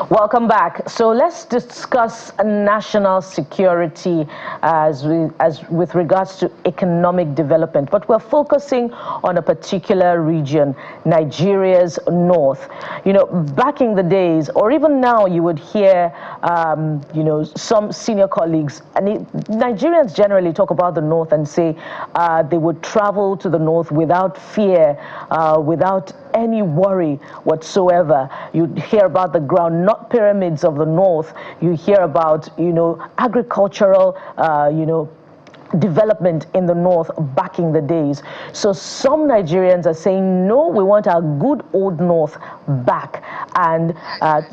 Welcome back. So let's discuss national security as with regards to economic development, but we're focusing on a particular region, Nigeria's north. You know, back in the days, or even now, you would hear, you know, some senior colleagues, and Nigerians generally talk about the north and say they would travel to the north without fear, without any worry whatsoever. You hear about the groundnut pyramids of the north. You hear about, you know, agricultural, you know, development in the north back in the days. So some Nigerians are saying, no, we want our good old north back. And,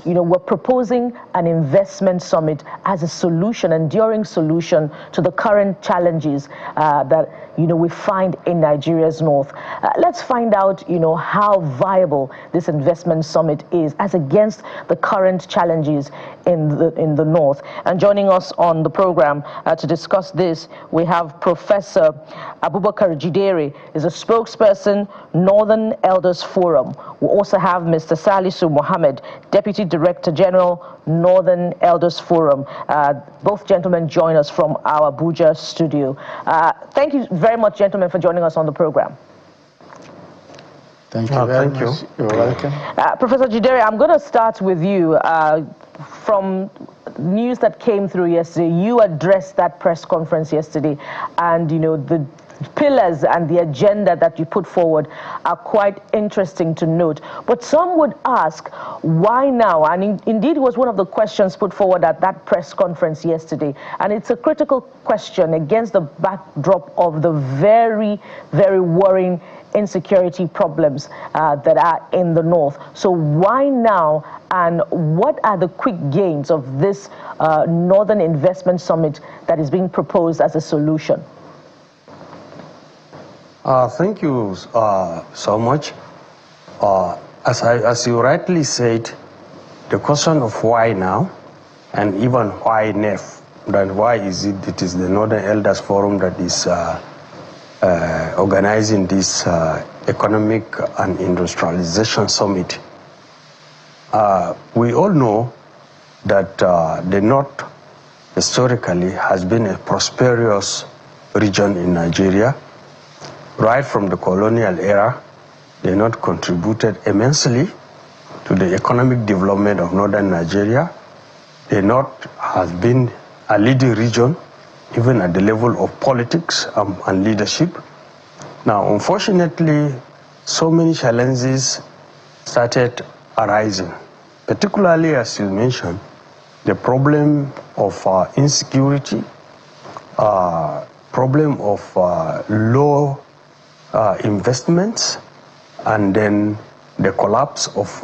you know, we're proposing an investment summit as a solution, enduring solution to the current challenges that, you know, we find in Nigeria's north. Let's find out, you know, how viable this investment summit is as against the current challenges in the north. And joining us on the program to discuss this, we have Professor Abubakar Jidere, is a spokesperson, Northern Elders Forum. We also have Mr. Salisu Mohammed, Deputy Director General, Northern Elders Forum. Both gentlemen join us from our Abuja studio. Thank you very much, gentlemen, for joining us on the program. Thank you very much. You're welcome. Professor Jidere, I'm going to start with you. From news that came through yesterday, you addressed that press conference yesterday, and you know the pillars and the agenda that you put forward are quite interesting to note. But some would ask, why now? And indeed, it was one of the questions put forward at that press conference yesterday. And it's a critical question against the backdrop of the very, very worrying insecurity problems that are in the north. So why now, and what are the quick gains of this Northern Investment Summit that is being proposed as a solution? Thank you so much. As you rightly said, the question of why now, and even why NEF, then why is it is the Northern Elders Forum that is organizing this Economic and Industrialization Summit. We all know that the North historically has been a prosperous region in Nigeria. Right from the colonial era, the North contributed immensely to the economic development of northern Nigeria. The North has been a leading region, even at the level of politics and leadership. Now, unfortunately, so many challenges started arising, particularly, as you mentioned, the problem of insecurity, problem of low investments, and then the collapse of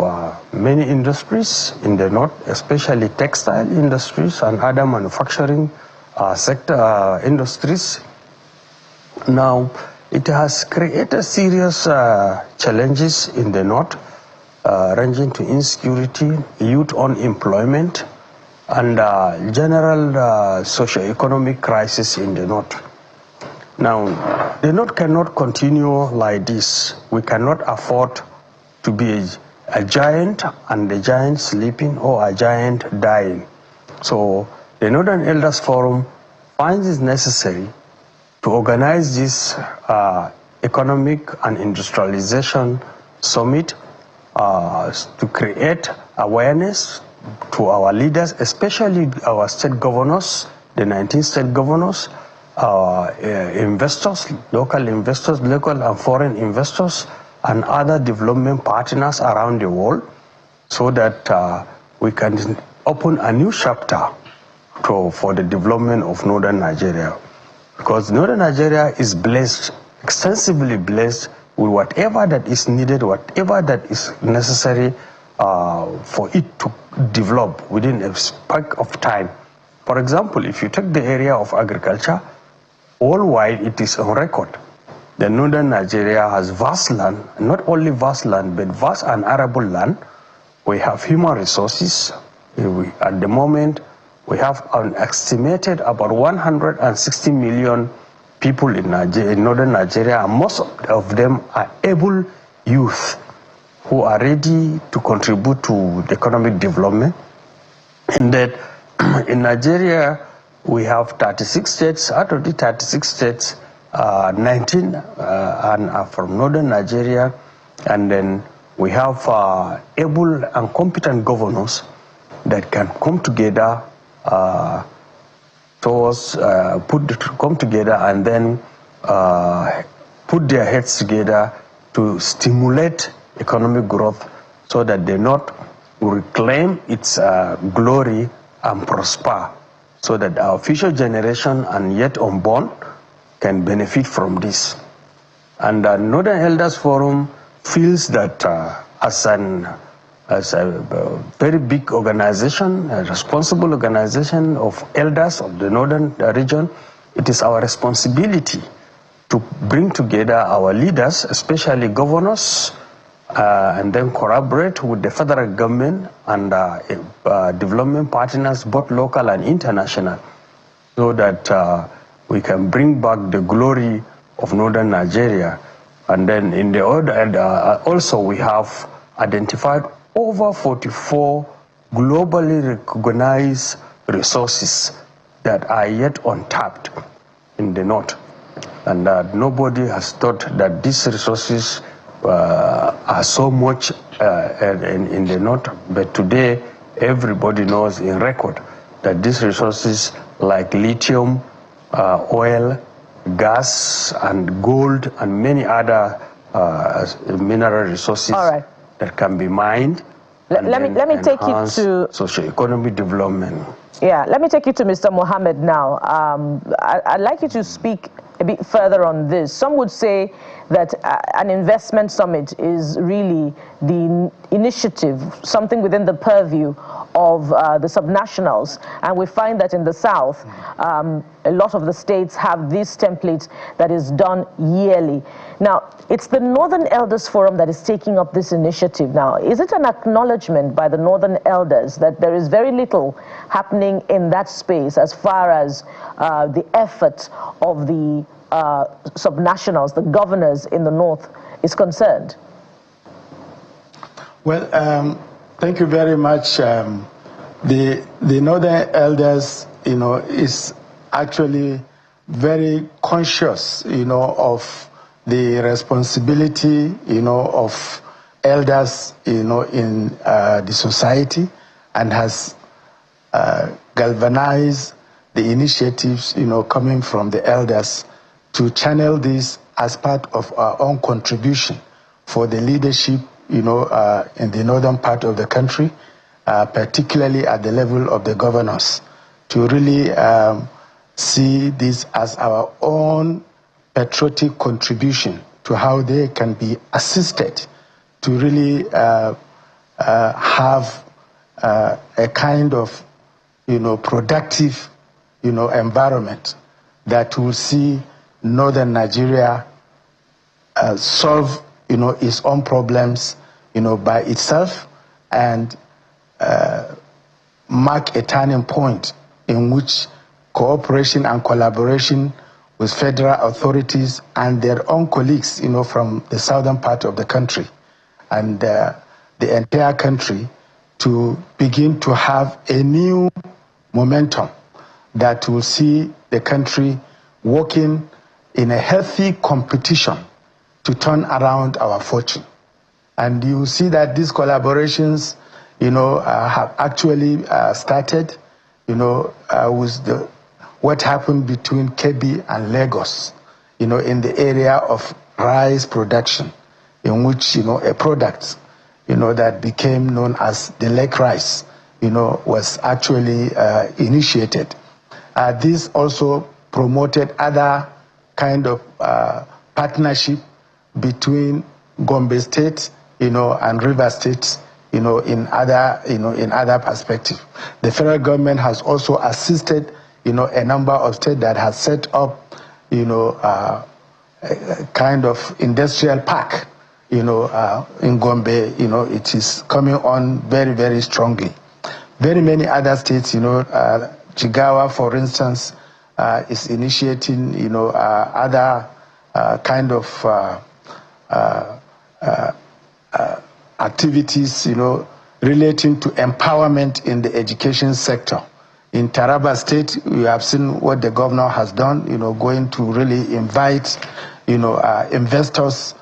many industries in the north, especially textile industries and other manufacturing sector industries. Now, it has created serious challenges in the north, ranging to insecurity, youth unemployment, and general socio-economic crisis in the north. Now, the North cannot continue like this. We cannot afford to be a giant and the giant sleeping or a giant dying. So the Northern Elders Forum finds it necessary to organize this Economic and Industrialization Summit to create awareness to our leaders, especially our state governors, the 19 state governors, investors, local and foreign investors, and other development partners around the world, so that we can open a new chapter for the development of northern Nigeria. Because northern Nigeria is blessed, extensively blessed, with whatever that is needed, whatever that is necessary for it to develop within a span of time. For example, if you take the area of agriculture, worldwide it is on record. The northern Nigeria has vast land, not only vast land, but vast and arable land. We have human resources. At the moment, we have an estimated about 160 million people in northern Nigeria, and most of them are able youth who are ready to contribute to the economic development. in that in Nigeria, we have 36 states. Out of the 36 states, 19 are from northern Nigeria, and then we have able and competent governors that can come together come together and then put their heads together to stimulate economic growth so that they not reclaim its glory and prosper, so that our future generation and yet unborn can benefit from this. And the Northern Elders Forum feels that as a very big organization, a responsible organization of elders of the northern region, it is our responsibility to bring together our leaders, especially governors, and then collaborate with the federal government and development partners, both local and international, so that we can bring back the glory of northern Nigeria. And then in the other end, also we have identified over 44 globally recognized resources that are yet untapped in the north. And nobody has thought that these resources are so much in the north, but today everybody knows in record that these resources like lithium, oil, gas, and gold, and many other mineral resources that can be mined. Let me take you to socio-economic development. Yeah, let me take you to Mr. Mohammed now. I'd like you to speak a bit further on this. Some would say that an investment summit is really the initiative, something within the purview of the subnationals. And we find that in the South, a lot of the states have this template that is done yearly. Now, it's the Northern Elders Forum that is taking up this initiative now. Is it an acknowledgement by the Northern Elders that there is very little happening in that space as far as the effort of the subnationals, the governors in the North, is concerned? Well, thank you very much. The Northern Elders, is actually very conscious, of the responsibility, of elders, in the society, and has galvanized the initiatives, coming from the elders to channel this as part of our own contribution for the leadership, in the northern part of the country, particularly at the level of the governors, to really see this as our own patriotic contribution to how they can be assisted to really have a kind of, productive, environment that will see northern Nigeria solve, its own problems, by itself, and mark a turning point in which cooperation and collaboration with federal authorities and their own colleagues, from the southern part of the country and the entire country, to begin to have a new momentum that will see the country working in a healthy competition to turn around our fortune. And you see that these collaborations, have actually started, with what happened between Kebbi and Lagos, in the area of rice production, in which, a product, that became known as the lake rice, was actually initiated. This also promoted other kind of partnership between Gombe State, and River State, in other perspective. The federal government has also assisted, a number of states that has set up, a kind of industrial park, in Gombe. It is coming on very, very strongly. Very many other states, Jigawa, for instance, is initiating, other kind of activities, relating to empowerment in the education sector. In Taraba State, we have seen what the governor has done, going to really invite, investors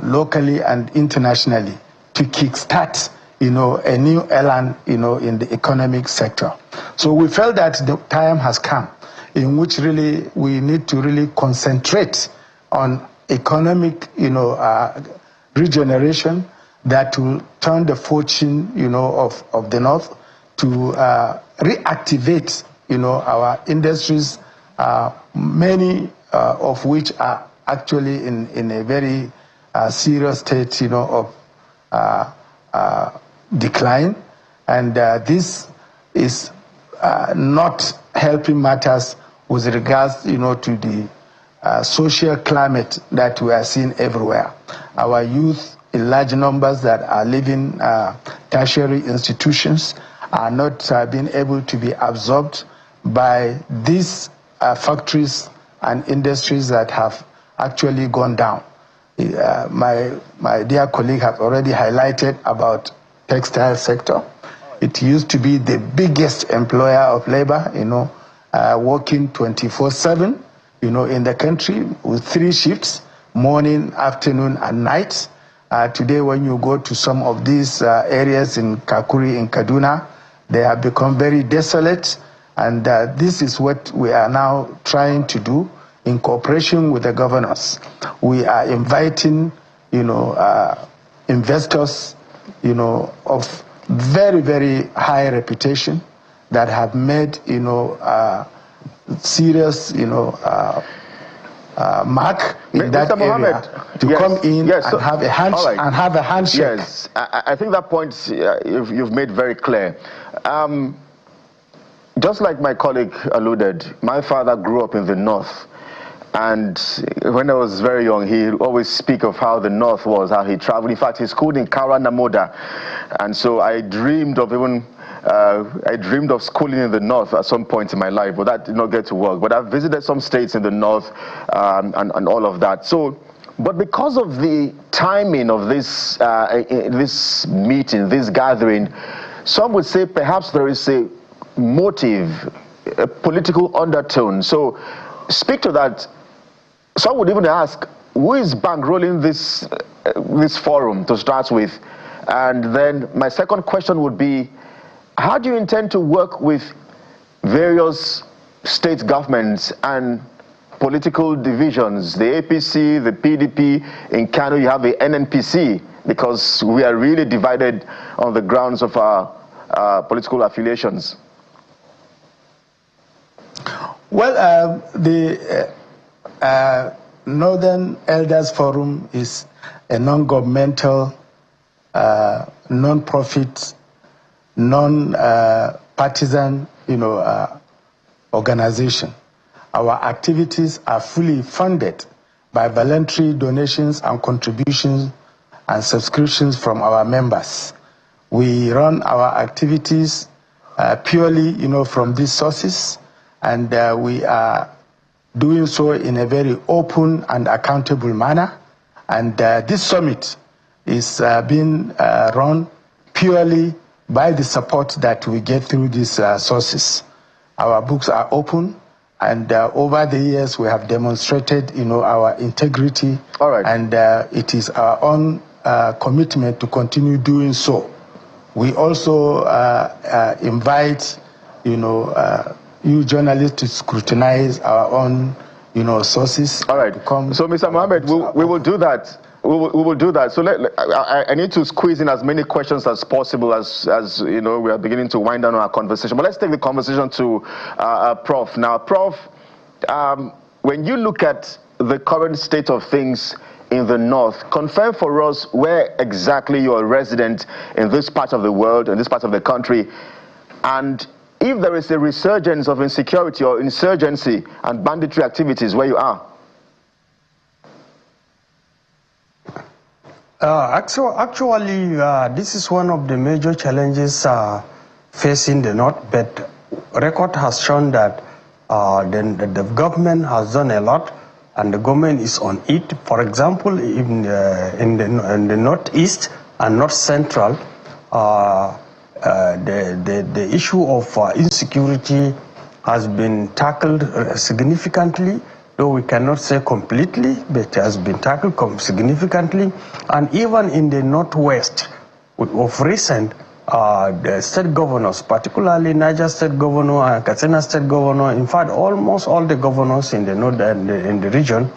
locally and internationally to kickstart, a new elan, in the economic sector. So we felt that the time has come in which really we need to really concentrate on economic, regeneration that will turn the fortune, of the North to reactivate, our industries, many of which are actually in a very serious state, of decline. And this is not helping matters with regards, to the social climate that we are seeing everywhere. Our youth in large numbers that are leaving tertiary institutions are not being able to be absorbed by these factories and industries that have actually gone down. My dear colleague has already highlighted about textile sector. It used to be the biggest employer of labor, working 24/7, in the country with 3 shifts, morning, afternoon, and night. Today, when you go to some of these areas in Kakuri, in Kaduna, they have become very desolate. And this is what we are now trying to do in cooperation with the governors. We are inviting, investors, of very, very high reputation that have made, serious, mark in that area to come in and have a handshake. Yes, I think that point you've made very clear. Just like my colleague alluded, my father grew up in the North. And when I was very young, he always speak of how the North was, how he traveled. In fact, he schooled in Kara Namoda. And so I dreamed of schooling in the North at some point in my life, but that did not get to work. But I've visited some states in the North and all of that. So, but because of the timing of this, this meeting, this gathering, some would say perhaps there is a motive, a political undertone. So speak to that. Some would even ask, who is bankrolling this forum to start with? And then my second question would be, how do you intend to work with various state governments and political divisions, the APC, the PDP, in Kano you have the NNPC, because we are really divided on the grounds of our political affiliations? Well, the Northern Elders Forum is a non-governmental, non-profit, non-partisan, organization. Our activities are fully funded by voluntary donations and contributions and subscriptions from our members. We run our activities purely, from these sources, and we are doing so in a very open and accountable manner. And this summit is being run purely by the support that we get through these sources. Our books are open, and over the years we have demonstrated, our integrity. All right. And it is our own commitment to continue doing so. We also invite, you journalists to scrutinize our own, sources. All right. So, Mr. Mohammed, we will do that. We will do that. So I need to squeeze in as many questions as possible as we are beginning to wind down our conversation. But let's take the conversation to Prof. Now, Prof, when you look at the current state of things in the North, confirm for us where exactly you are resident in this part of the world, in this part of the country, and if there is a resurgence of insecurity or insurgency and banditry activities where you are. Actually, this is one of the major challenges facing the North, but record has shown that the government has done a lot, and the government is on it. For example, in the Northeast and North Central, the issue of insecurity has been tackled significantly, though we cannot say completely, but it has been tackled significantly. And even in the Northwest, of recent, the state governors, particularly Niger State Governor and Katsina State Governor, in fact, almost all the governors in the north and in the region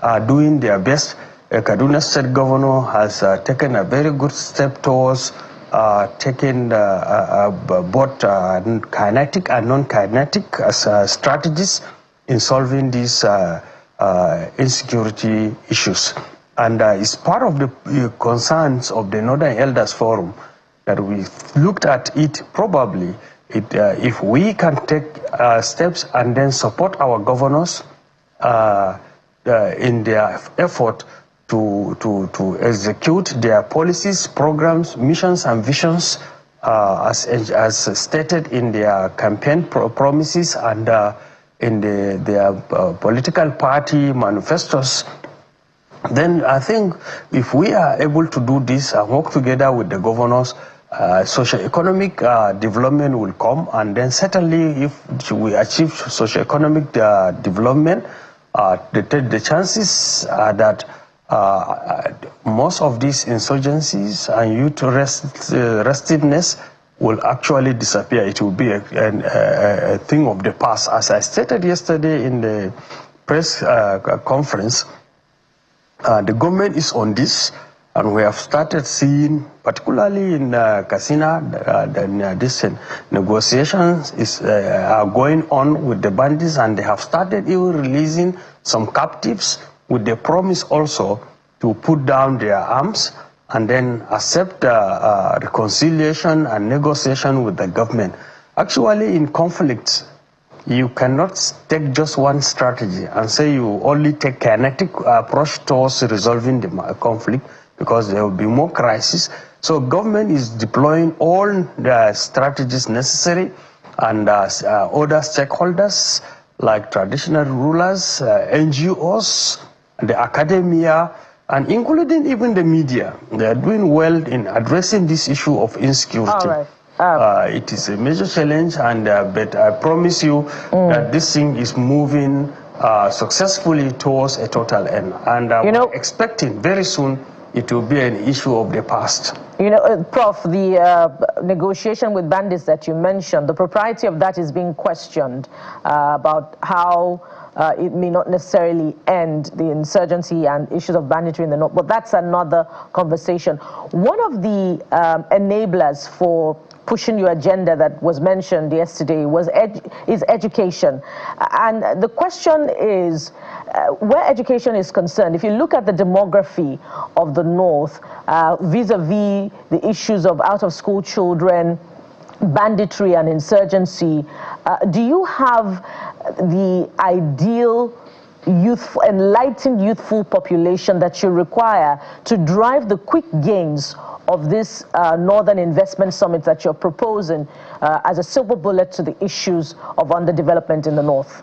are doing their best. Kaduna State Governor has taken a very good step towards taking both kinetic and non-kinetic strategies in solving these insecurity issues. And it's part of the concerns of the Northern Elders Forum that we looked at it. Probably if we can take steps and then support our governors in their effort to execute their policies, programs, missions, and visions as stated in their campaign promises and in their political party manifestos, then I think if we are able to do this and work together with the governors, socio-economic development will come, and then certainly if we achieve socio-economic development, the chances are that most of these insurgencies and youth restiveness will actually disappear. It will be a thing of the past. As I stated yesterday in the press conference, the government is on this, and we have started seeing, particularly in Katsina, these negotiations are going on with the bandits, and they have started even releasing some captives with the promise also to put down their arms and then accept reconciliation and negotiation with the government. Actually, in conflicts, you cannot take just one strategy and say you only take kinetic approach towards resolving the conflict, because there will be more crisis. So government is deploying all the strategies necessary, and other stakeholders like traditional rulers, NGOs, the academia, and including even the media. They are doing well in addressing this issue of insecurity. All right. It is a major challenge, and but I promise you that this thing is moving successfully towards a total end. And we're expecting very soon it will be an issue of the past. You know, Prof, the negotiation with bandits that you mentioned, the propriety of that is being questioned about how it may not necessarily end the insurgency and issues of banditry in the north, but that's another conversation. One of the enablers for pushing your agenda that was mentioned yesterday is education. And the question is, where education is concerned, if you look at the demography of the north, vis-a-vis the issues of out-of-school children, banditry and insurgency, do you have the ideal enlightened youthful population that you require to drive the quick gains of this Northern Investment Summit that you're proposing as a silver bullet to the issues of underdevelopment in the north?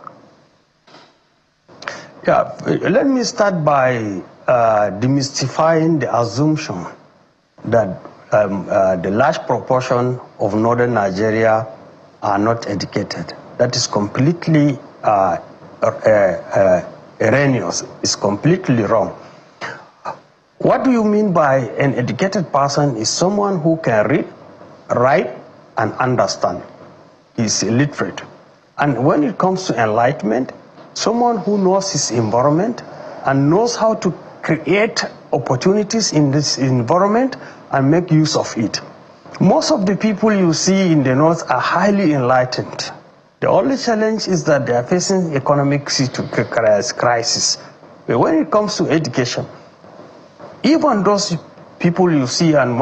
Yeah, let me start by demystifying the assumption that the large proportion of northern Nigeria are not educated. That is completely erroneous. It's completely wrong. What do you mean by an educated person? Is someone who can read, write, and understand. He's illiterate. And when it comes to enlightenment, someone who knows his environment and knows how to create opportunities in this environment and make use of it. Most of the people you see in the north are highly enlightened. The only challenge is that they are facing economic crisis. But when it comes to education, even those people you see, and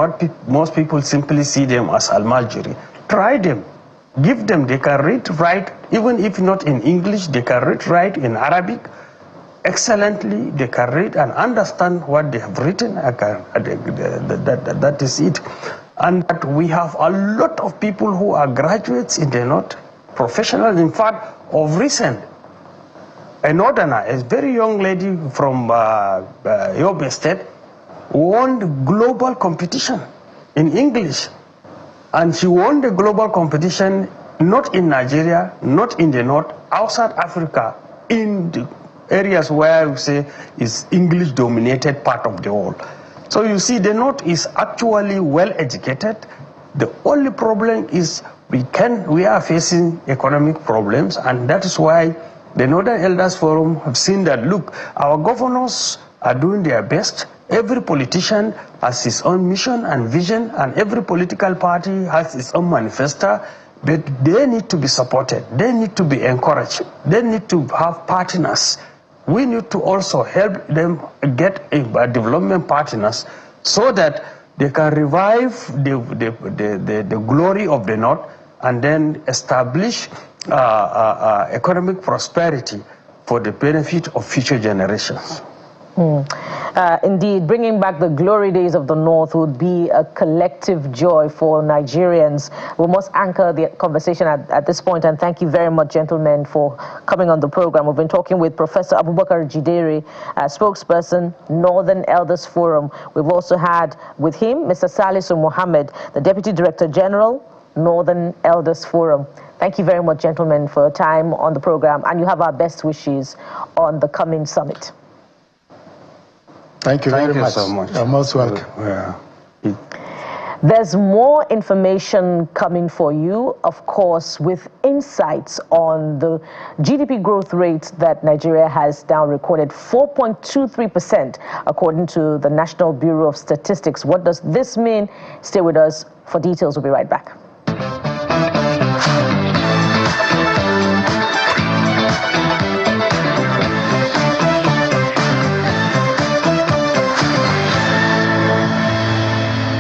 most people simply see them as almajiri, try them. Give them, they can read, write, even if not in English, they can read, write in Arabic excellently. They can read and understand what they have written. That is it. And we have a lot of people who are graduates in the north, professionals. In fact, of recent, a northerner, a very young lady from Yobe State, won the global competition in English. And she won the global competition not in Nigeria, not in the North, outside Africa, in the areas where we say is English-dominated part of the world. So you see, the North is actually well educated. The only problem is we are facing economic problems, and that is why the Northern Elders Forum have seen that, look, our governors are doing their best. Every politician has his own mission and vision, and every political party has its own manifesto, but they need to be supported. They need to be encouraged. They need to have partners. We need to also help them get a development partners so that they can revive the glory of the North and then establish economic prosperity for the benefit of future generations. Indeed, bringing back the glory days of the North would be a collective joy for Nigerians. We must anchor the conversation at this point, and thank you very much, gentlemen, for coming on the program. We've been talking with Professor Abubakar Jidere, spokesperson, Northern Elders Forum. We've also had with him Mr. Salisu Mohammed, the Deputy Director General, Northern Elders Forum. Thank you very much, gentlemen, for your time on the program, and you have our best wishes on the coming summit. Thank you very much. So much. You're most welcome. Yeah. There's more information coming for you, of course, with insights on the GDP growth rate that Nigeria has now recorded, 4.23%, according to the National Bureau of Statistics. What does this mean? Stay with us for details. We'll be right back.